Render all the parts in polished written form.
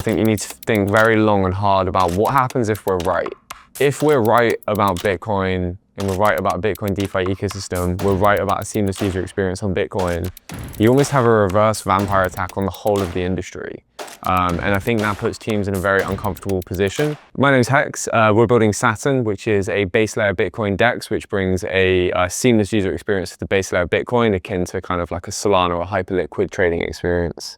I think you need to think very long and hard about what happens if we're right. If we're right about Bitcoin and we're right about Bitcoin DeFi ecosystem, we're right about a seamless user experience on Bitcoin, you almost have a reverse vampire attack on the whole of the industry. And I think that puts teams in a very uncomfortable position. My name is Hex. We're building Saturn, which is a base layer Bitcoin DEX, which brings a seamless user experience to the base layer of Bitcoin, akin to kind of like a Solana or hyperliquid trading experience.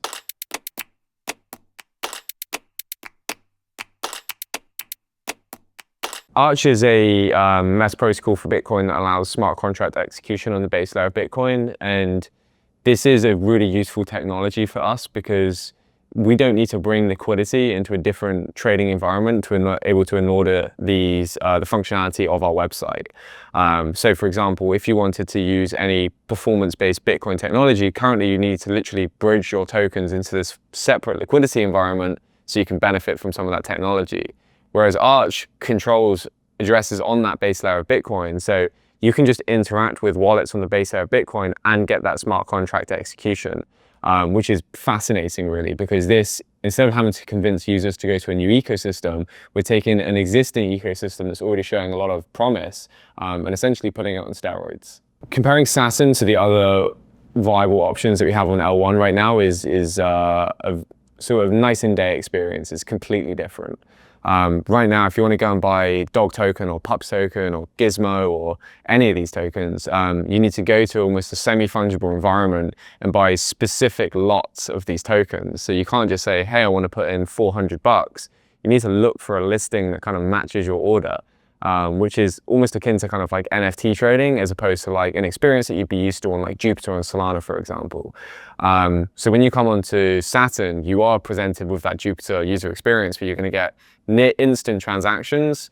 Arch is a MES protocol for Bitcoin that allows smart contract execution on the base layer of Bitcoin. And this is a really useful technology for us because we don't need to bring liquidity into a different trading environment to able to order the functionality of our website. So for example, if you wanted to use any performance-based Bitcoin technology, currently you need to literally bridge your tokens into this separate liquidity environment so you can benefit from some of that technology. Whereas Arch controls addresses on that base layer of Bitcoin. So you can just interact with wallets on the base layer of Bitcoin and get that smart contract execution, which is fascinating really, because this, instead of having to convince users to go to a new ecosystem, we're taking an existing ecosystem that's already showing a lot of promise and essentially putting it on steroids. Comparing Saturn to the other viable options that we have on L1 right now is a sort of night and day experience. It's completely different. Right now, if you want to go and buy Dog token or Pups token or Gizmo or any of these tokens, you need to go to almost a semi-fungible environment and buy specific lots of these tokens. So you can't just say, hey, I want to put in $400. You need to look for a listing that kind of matches your order, which is almost akin to kind of like NFT trading as opposed to like an experience that you'd be used to on like Jupiter and Solana, for example. So when you come onto Saturn, you are presented with that Jupiter user experience where you're going to get near instant transactions,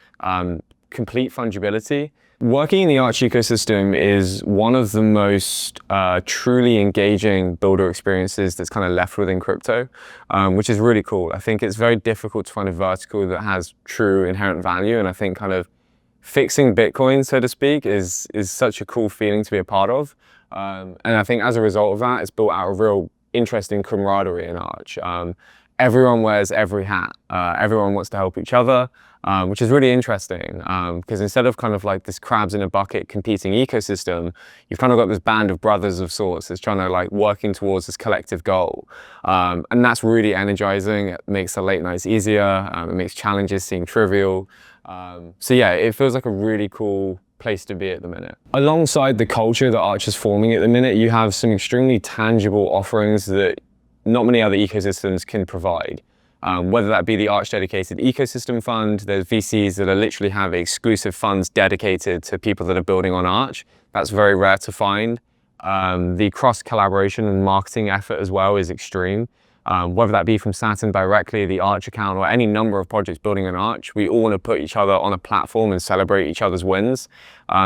complete fungibility. Working in the Arch ecosystem is one of the most truly engaging builder experiences that's kind of left within crypto, which is really cool. I think it's very difficult to find a vertical that has true inherent value, and I think kind of fixing Bitcoin, so to speak, is such a cool feeling to be a part of. And I think as a result of that, it's built out a real interesting camaraderie in Arch. Everyone wears every hat. Everyone wants to help each other, which is really interesting because instead of kind of like this crabs in a bucket competing ecosystem, you've kind of got this band of brothers of sorts that's trying to like working towards this collective goal. And that's really energizing. It makes the late nights easier. It makes challenges seem trivial. So yeah, it feels like a really cool place to be at the minute. Alongside the culture that Arch is forming at the minute, you have some extremely tangible offerings that not many other ecosystems can provide. Whether that be the Arch dedicated ecosystem fund, there's VCs that literally have exclusive funds dedicated to people that are building on Arch. That's very rare to find. The cross collaboration and marketing effort as well is extreme. Whether that be from Saturn directly, the Arch account, or any number of projects building on Arch, we all want to put each other on a platform and celebrate each other's wins.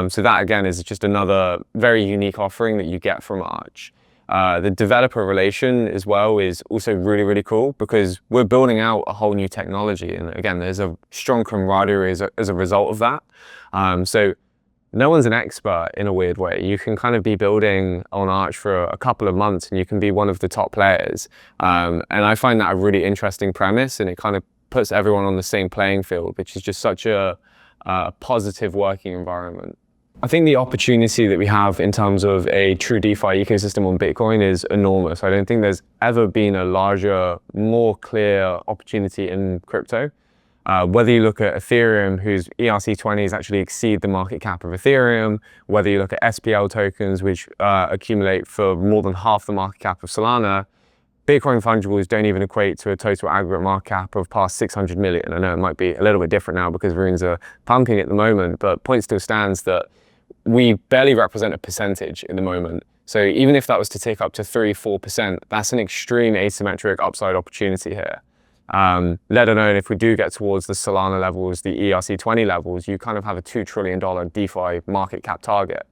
So that again is just another very unique offering that you get from Arch. The developer relation as well is also really, really cool because we're building out a whole new technology. And again, there's a strong camaraderie as a result of that. So no one's an expert in a weird way. You can kind of be building on Arch for a couple of months and you can be one of the top players. And I find that a really interesting premise, and it kind of puts everyone on the same playing field, which is just such a positive working environment. I think the opportunity that we have in terms of a true DeFi ecosystem on Bitcoin is enormous. I don't think there's ever been a larger, more clear opportunity in crypto. Whether you look at Ethereum, whose ERC20s actually exceed the market cap of Ethereum, whether you look at SPL tokens, which accumulate for more than half the market cap of Solana, Bitcoin fungibles don't even equate to a total aggregate market cap of past 600 million. I know it might be a little bit different now because runes are pumping at the moment, but point still stands that we barely represent a percentage in the moment. So even if that was to take up to 3-4%, that's an extreme asymmetric upside opportunity here. Let alone if we do get towards the Solana levels, the ERC20 levels, you kind of have a $2 trillion DeFi market cap target,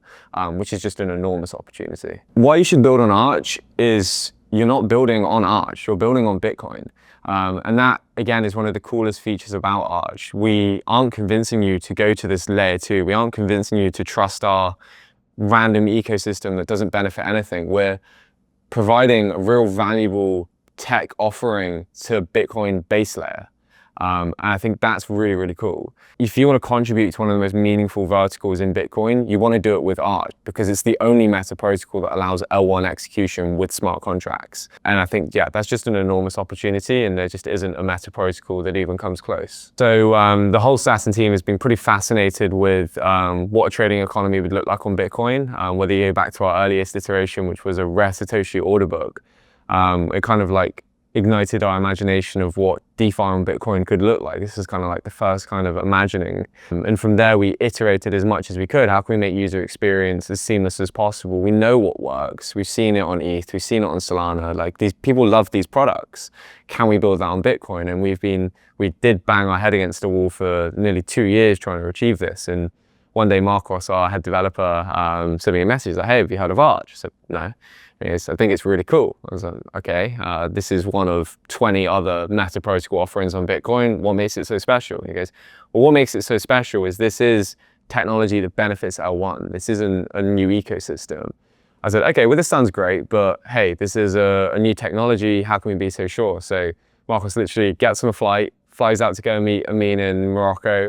which is just an enormous opportunity. Why you should build on Arch is you're not building on Arch, you're building on Bitcoin. And that, again, is one of the coolest features about Arch. We aren't convincing you to go to this layer 2. We aren't convincing you to trust our random ecosystem that doesn't benefit anything. We're providing a real valuable tech offering to Bitcoin base layer. And I think that's really, really cool. If you want to contribute to one of the most meaningful verticals in Bitcoin, you want to do it with Arch because it's the only meta protocol that allows L1 execution with smart contracts. And I think, yeah, that's just an enormous opportunity, and there just isn't a meta protocol that even comes close. So the whole Saturn team has been pretty fascinated with what a trading economy would look like on Bitcoin. Whether you go back to our earliest iteration, which was a rare Satoshi order book, it kind of like ignited our imagination of what DeFi on Bitcoin could look like. This is kind of like the first kind of imagining. And from there, we iterated as much as we could. How can we make user experience as seamless as possible? We know what works. We've seen it on ETH. We've seen it on Solana. Like, these people love these products. Can we build that on Bitcoin? And we did bang our head against the wall for nearly 2 years trying to achieve this. And one day, Marcos, our head developer, sent me a message like, "Hey, have you heard of Arch?" I said, "No." I think it's really cool. I was like, okay, this is one of 20 other meta protocol offerings on Bitcoin. What makes it so special? He goes, well, what makes it so special is this is technology that benefits L1. This isn't a new ecosystem. I said, okay, well, this sounds great, but hey, this is a new technology. How can we be so sure? So Marcos literally gets on a flight, flies out to go meet Amin in Morocco.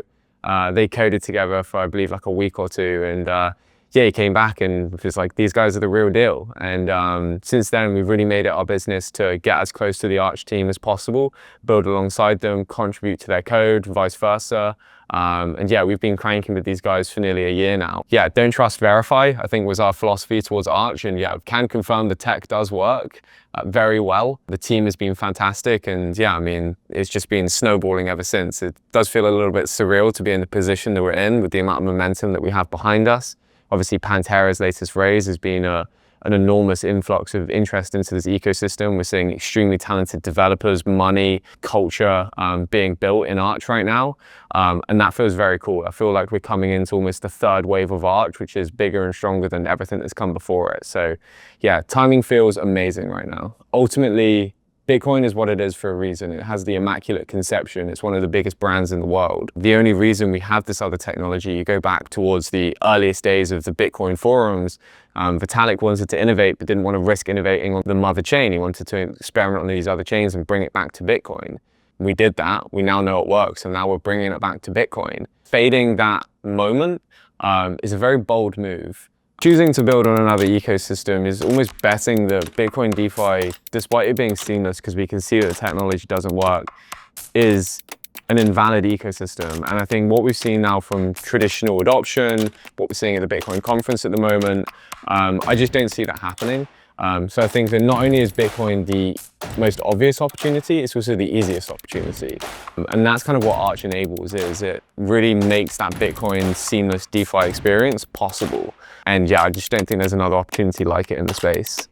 They coded together for, I believe, like a week or two. And yeah, he came back and was like, these guys are the real deal. And since then, we've really made it our business to get as close to the Arch team as possible, build alongside them, contribute to their code, vice versa. And yeah, we've been cranking with these guys for nearly a year now. Yeah, don't trust, verify, I think was our philosophy towards Arch. And yeah, can confirm the tech does work very well. The team has been fantastic. And yeah, I mean, it's just been snowballing ever since. It does feel a little bit surreal to be in the position that we're in with the amount of momentum that we have behind us. Obviously, Pantera's latest raise has been an enormous influx of interest into this ecosystem. We're seeing extremely talented developers, money, culture being built in Arch right now. And that feels very cool. I feel like we're coming into almost the third wave of Arch, which is bigger and stronger than everything that's come before it. So yeah, timing feels amazing right now. Ultimately, Bitcoin is what it is for a reason. It has the immaculate conception. It's one of the biggest brands in the world. The only reason we have this other technology, you go back towards the earliest days of the Bitcoin forums, Vitalik wanted to innovate, but didn't want to risk innovating on the mother chain. He wanted to experiment on these other chains and bring it back to Bitcoin. We did that. We now know it works, and now we're bringing it back to Bitcoin. Fading that moment is a very bold move. Choosing to build on another ecosystem is almost betting that Bitcoin DeFi, despite it being seamless, because we can see that the technology doesn't work, is an invalid ecosystem. And I think what we've seen now from traditional adoption, what we're seeing at the Bitcoin conference at the moment, I just don't see that happening. So I think that not only is Bitcoin the most obvious opportunity, it's also the easiest opportunity. And that's kind of what Arch enables, is it really makes that Bitcoin seamless DeFi experience possible. And yeah, I just don't think there's another opportunity like it in the space.